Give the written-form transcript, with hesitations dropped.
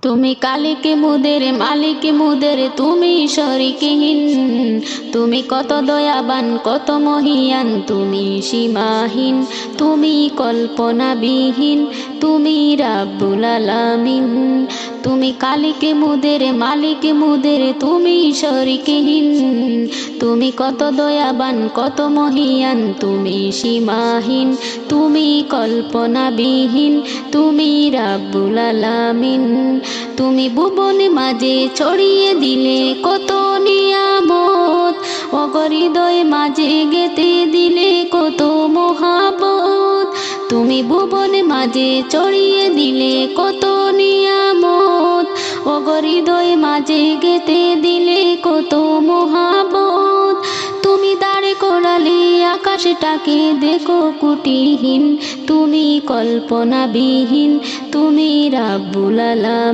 তুমি কালিকে মুদের মালিক মুদের তুমি শরিকহীন। তুমি কত দয়াবান কত মহিয়ান তুমি সীমাহীন। তুমি কল্পনাবিহীন তুমি রাব্বুল আলামিন। তুমি কালিকে মুদের মালিক মুদের তুমি শরিকহীন। তুমি কত দয়াবান কত মহিয়ান তুমি সীমাহীন। তুমি কল্পনাবিহীন তুমি রাব্বুল আলামিন। তুমি ভুবন মাঝে ছড়িয়ে দিলে কত নিয়ামত, অগহৃদয় মাঝে গেঁথে দিলে কত মহাবত। তুমি ভুবন মাঝে ছড়িয়ে দিলে কত নিয়ামত, অগহৃদয় মাঝে গেঁথে দিলে কত মহাবত। তুমি দাঁড় করালে আকাশটাকে দেখো কুটিহীন। তুমি কল্পনাবিহীন তুমি রাব্বুল আলামিন।